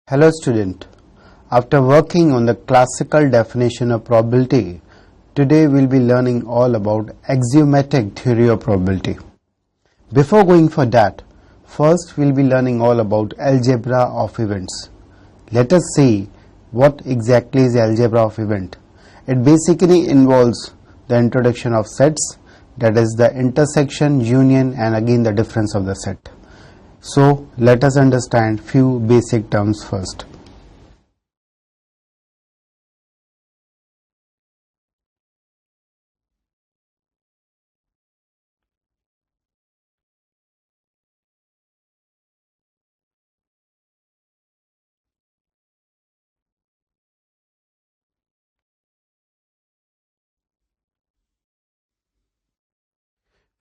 Hello student, after working on the classical definition of probability, today we'll be learning all about axiomatic theory of probability. Before going for that, first we'll be learning all about algebra of events. Let us see what exactly is algebra of event. It basically involves the introduction of sets, that is the intersection, union and again the difference of the set. So let us understand few basic terms first.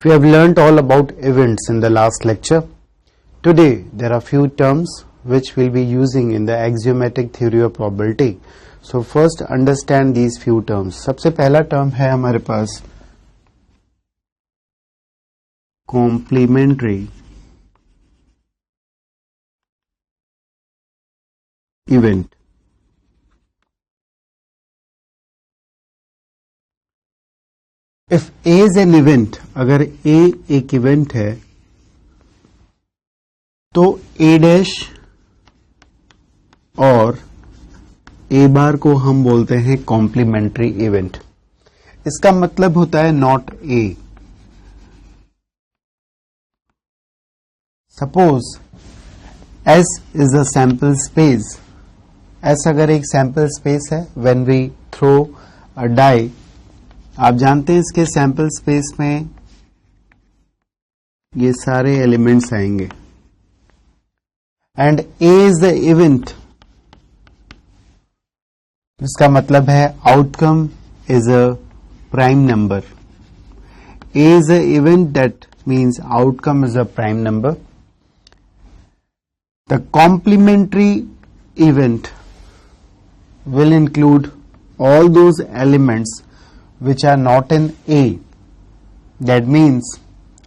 We have learnt all about events in the last lecture. Today there are few terms which we'll be using in the axiomatic theory of probability. So first understand these few terms. सबसे पहला term है हमारे पास complementary event. If A is an event, अगर A एक event है तो A dash और A बार को हम बोलते हैं कॉम्प्लीमेंट्री इवेंट. इसका मतलब होता है not A. Suppose S is a sample space. S अगर एक सैंपल स्पेस है, when we throw a die, आप जानते हैं इसके सैंपल स्पेस में ये सारे एलिमेंट्स आएंगे and A is the event. इसका मतलब है outcome is a prime number. A is a event, that means outcome is a prime number. The complementary event will include all those elements which are not in A. That means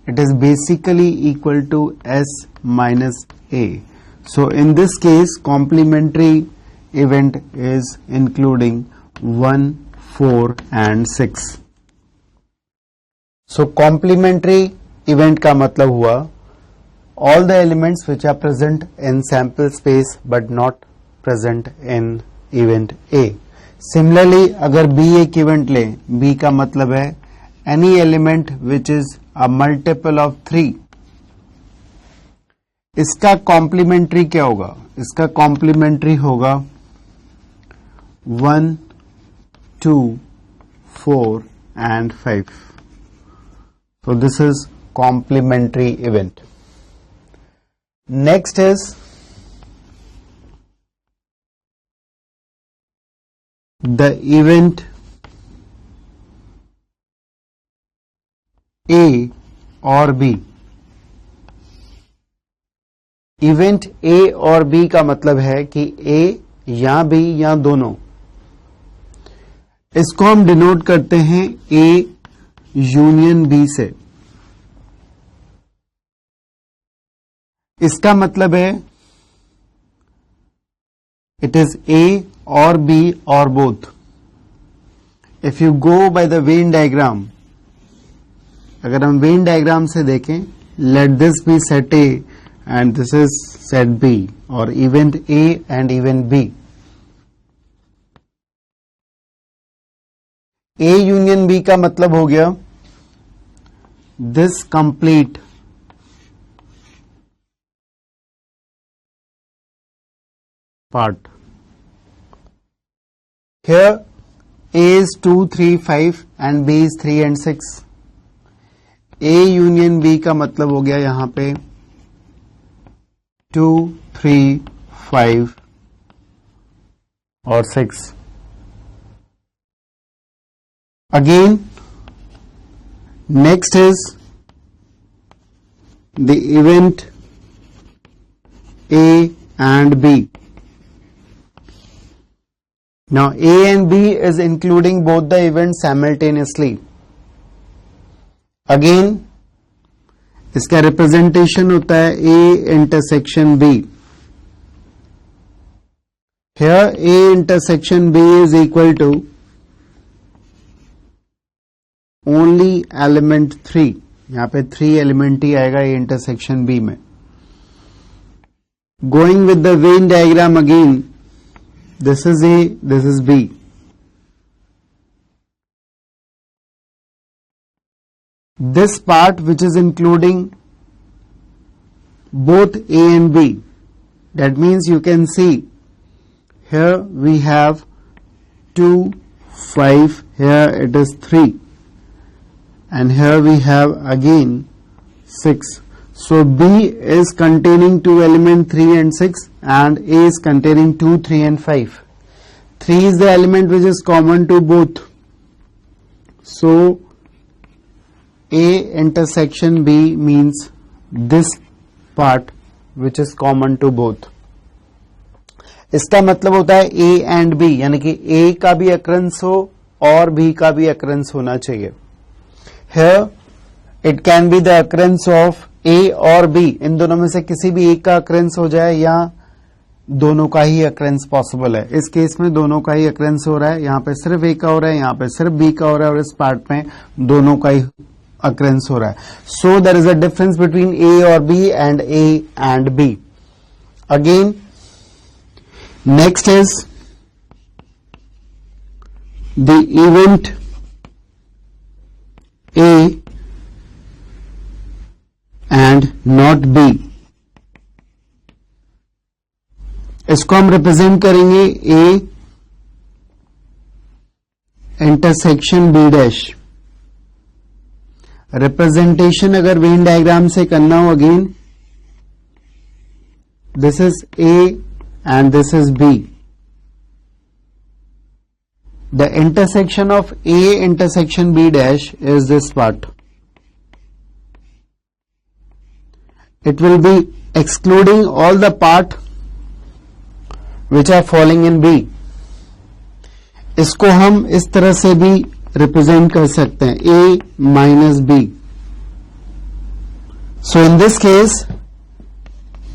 it is basically equal to S minus A. So in this case complementary event is including 1, 4 and 6. So complementary event का मतलब हुआ all the elements which are present in sample space but not present in event A. Similarly अगर B एक event ले, B का मतलब है any element which is a multiple of 3. इसका complementary क्या होगा? इसका complementary होगा 1, 2, 4 and 5. So this is complementary event. Next is the event A और B. इवेंट A और B का मतलब है कि A या B या दोनों. इसको हम डिनोट करते हैं A यूनियन B से. इसका मतलब है it is A or B or both. If you go by the Venn diagram, अगर हम वेन डायग्राम से देखें, let this be set A and this is set B और event A and event B. A union B का मतलब हो गया this complete part. Here A is 2, 3, 5 and B is 3 and 6. A union B का मतलब हो गया यहां पे 2, 3, 5 और 6. Again, next is the event A and B. Now A and B is including both the events simultaneously. Again, इसका representation होता है A intersection B. Here A intersection B is equal to only element 3. यहाँ पे 3 element ही आएगा A intersection B में. Going with the Venn diagram again, this is A, this is B. This part which is including both A and B, that means you can see here we have 2, 5, here it is 3, and here we have again 6. So B is containing 2 element 3 and 6, and A is containing 2, 3 and 5. 3 is the element which is common to both. So A intersection B means this part which is common to both. इसका मतलब होता है A and B, यानी कि A का भी occurrence हो और B का भी occurrence होना चाहिए. Here it can be the occurrence of A और B, इन दोनों में से किसी भी एक का occurrence हो जाए या दोनों का ही occurrence possible है. इस केस में दोनों का ही occurrence हो रहा है, यहाँ पे सिर्फ A का हो रहा है, यहाँ पे सिर्फ B का हो रहा है, और इस पार्ट में दोनों का ही occurrence हो रहा है. So there is a difference between A or B and A and B. Again, next is the event A and not B. इसको हम रिप्रेजेंट करेंगे A intersection B dash. Representation अगर वेन डायग्राम से करना हो, again this is A and this is B. The intersection of A intersection B dash is this part. It will be excluding all the part which are falling in B. इसको हम इस तरह से भी represent कर सकते हैं, A minus B. So in this case,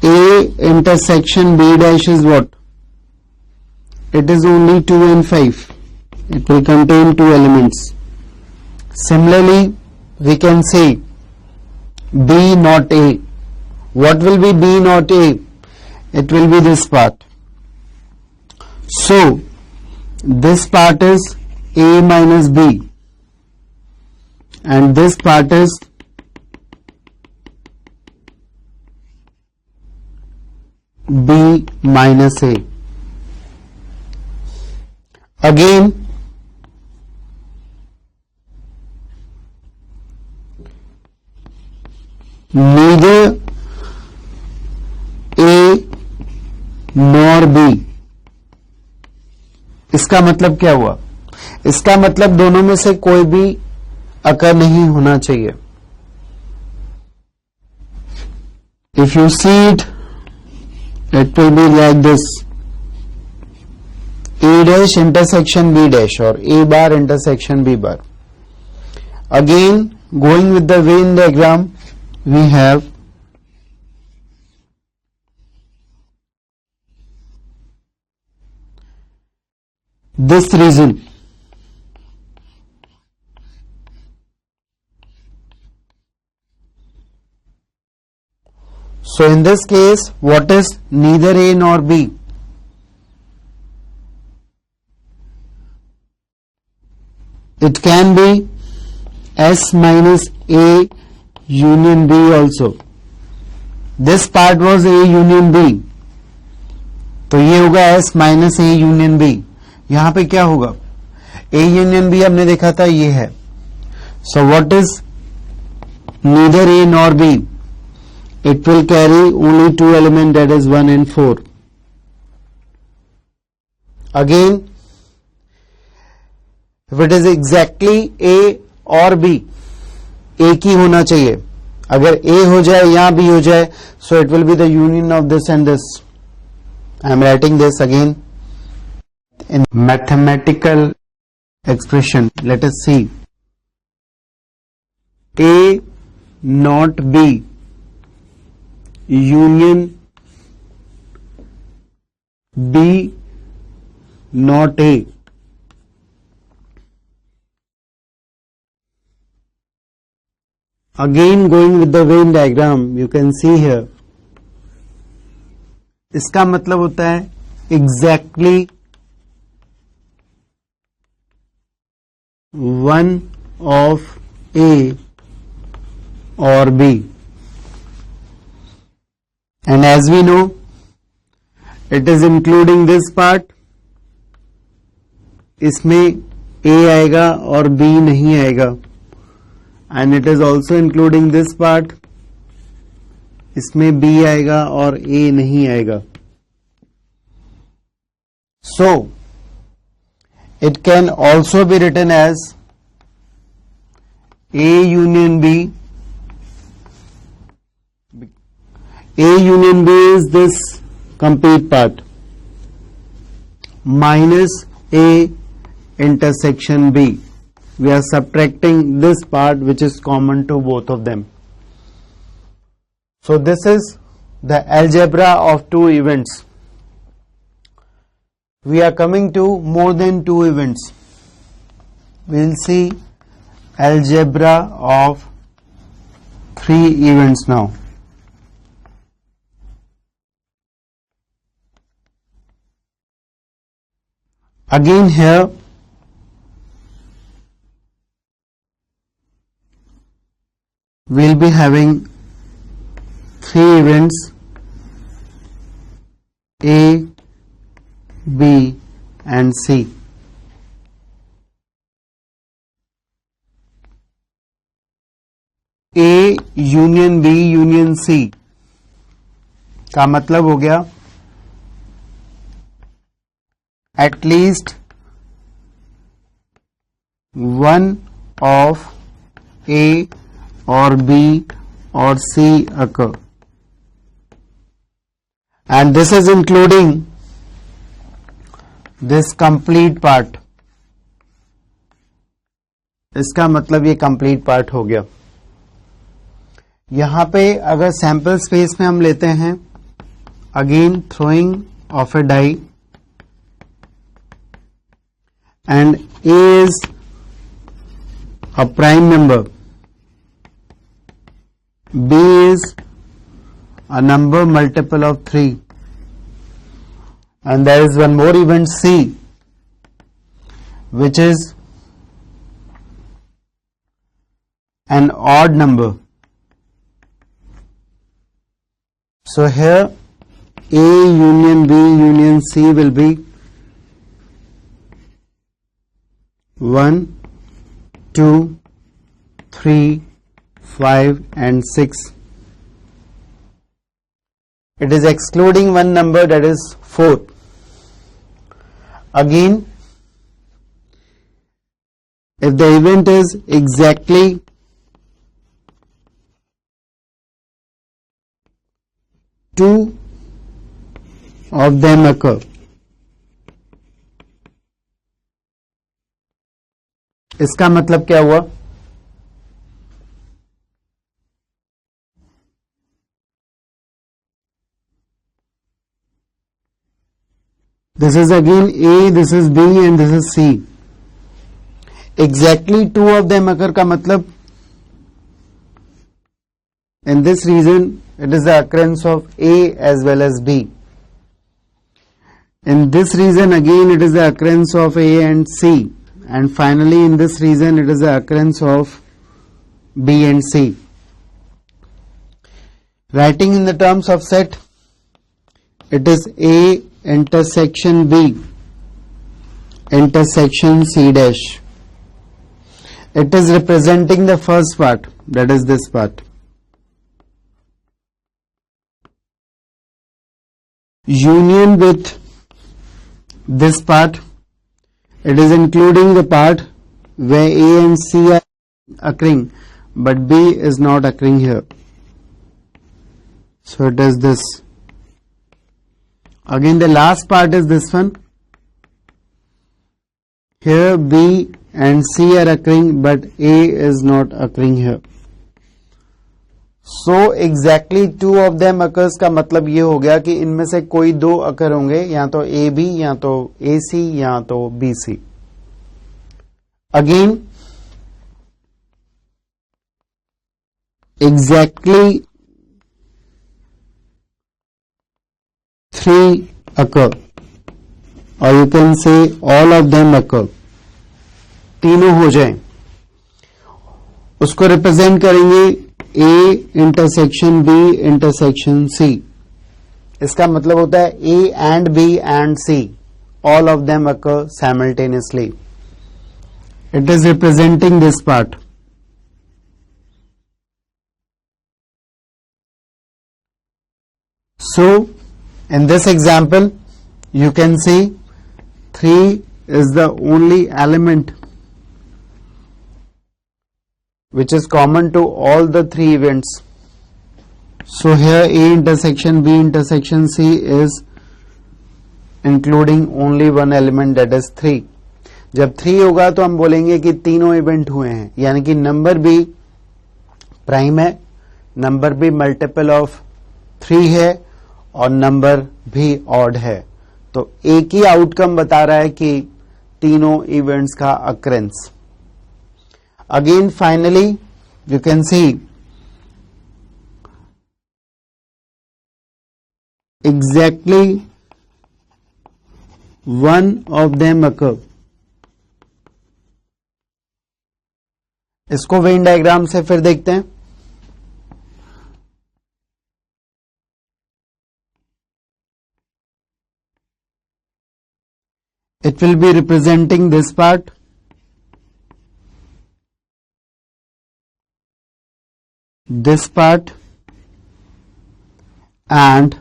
A intersection B dash is what? It is only 2 and 5. It will contain 2 elements. Similarly, we can say B not A. What will be B not A? It will be this part. So, this part is A minus B, and this part is B minus A. Again, neither A nor B. इसका मतलब क्या हुआ? इसका मतलब दोनों में से कोई भी अकर नहीं होना चाहिए. If you see it, it will be like this: A dash intersection B dash or A bar intersection B bar. Again, going with the Venn diagram, we have this region. So in this case, what is neither A nor B? It can be S minus A union B also. This part was A union B, तो ये होगा S minus A union B. यहां पे क्या होगा? A union B हमने देखा था, ये है. So what is neither A nor B? It will carry only 2 elements, that is 1 and 4. Again, if it is exactly A or B, एक ही होना चाहिए. अगर A हो जाए या B हो जाए, so it will be the union of this and this. I am writing this again in mathematical expression. Let us see. A not B union B not A. Again going with the Venn diagram, you can see here. इसका मतलब होता है exactly one of A or B. And as we know, it is including this part. इसमें A आएगा और B नहीं आएगा. And it is also including this part. इसमें B आएगा और A नहीं आएगा. So, it can also be written as A union B. A union B is this complete part minus A intersection B. We are subtracting this part which is common to both of them. So this is the algebra of two events. We are coming to more than two events. We will see algebra of three events now. Again here we will be having three events A, B and C. A union B union C का मतलब हो गया at least one of A or B or C occur, and this is including this complete part. इसका मतलब ये complete part हो गया. यहां पे अगर सैंपल स्पेस में हम लेते हैं, again throwing of a die, and A is a prime number, B is a number multiple of 3, and there is one more event C, which is an odd number. So here A union B union C will be 1, 2, 3, 5 and 6. It is excluding one number, that is 4. Again, if the event is exactly two of them occur, इसका मतलब क्या हुआ? This is again A, this is B and this is C. Exactly two of them occur का मतलब in this region it is the occurrence of A as well as B. In this region again it is the occurrence of A and C, and finally in this region it is the occurrence of B and C. Writing in the terms of set, it is A intersection B intersection C dash. It is representing the first part, that is this part. Union with this part, it is including the part where A and C are occurring but B is not occurring here. So it is this. Again the last part is this one. Here B and C are occurring but A is not occurring here. So exactly two of them occurs का मतलब ये हो गया कि इनमें से कोई दो अकर होंगे, या तो ए बी या तो ए सी या तो B C. Again exactly 3 occur, or you can say all of them occur. तीनों हो जाएं, उसको रिप्रेजेंट करेंगे A intersection B intersection C. इसका मतलब होता है A and B and C, all of them occur simultaneously. It is representing this part. So in this example you can see 3 is the only element which is common to all the 3 events. So here A intersection B intersection C is including only one element, that is 3. जब 3 होगा तो हम बोलेंगे कि तीनों event हुए हैं, यानी कि नंबर भी प्राइम है, नंबर भी मल्टीपल ऑफ 3 है और नंबर भी ऑड है. तो एक ही आउटकम बता रहा है कि तीनों इवेंट्स का occurrence. Again finally you can see exactly one of them occur. इसको वेन डायग्राम से फिर देखते हैं. It will be representing this part, this part and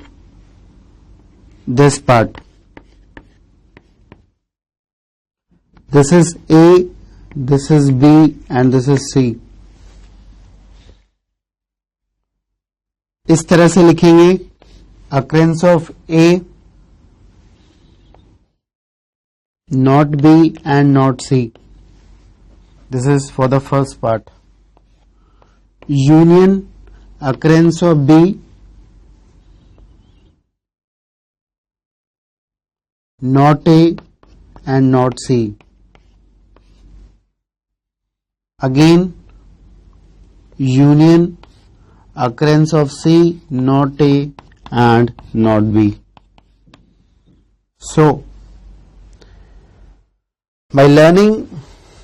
this part. This is A, this is B and this is C. इस तरह से लिखेंगे occurrence of A, not B and not C. This is for the first part. Union occurrence of B, not A and not C. Again union occurrence of C, not A and not B. So by learning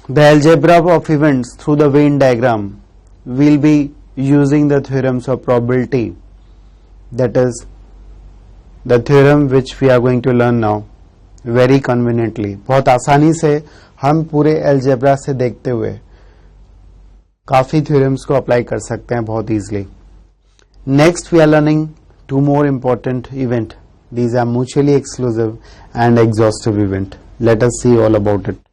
the algebra of events through the Venn diagram, we will be using the theorems of probability. That is the theorem which we are going to learn now very conveniently. बहुत आसानी से हम पूरे algebra से देखते हुए काफी theorems को अप्लाई कर सकते हैं बहुत easily. Next we are learning 2 more important event. These are mutually exclusive and exhaustive event. Let us see all about it.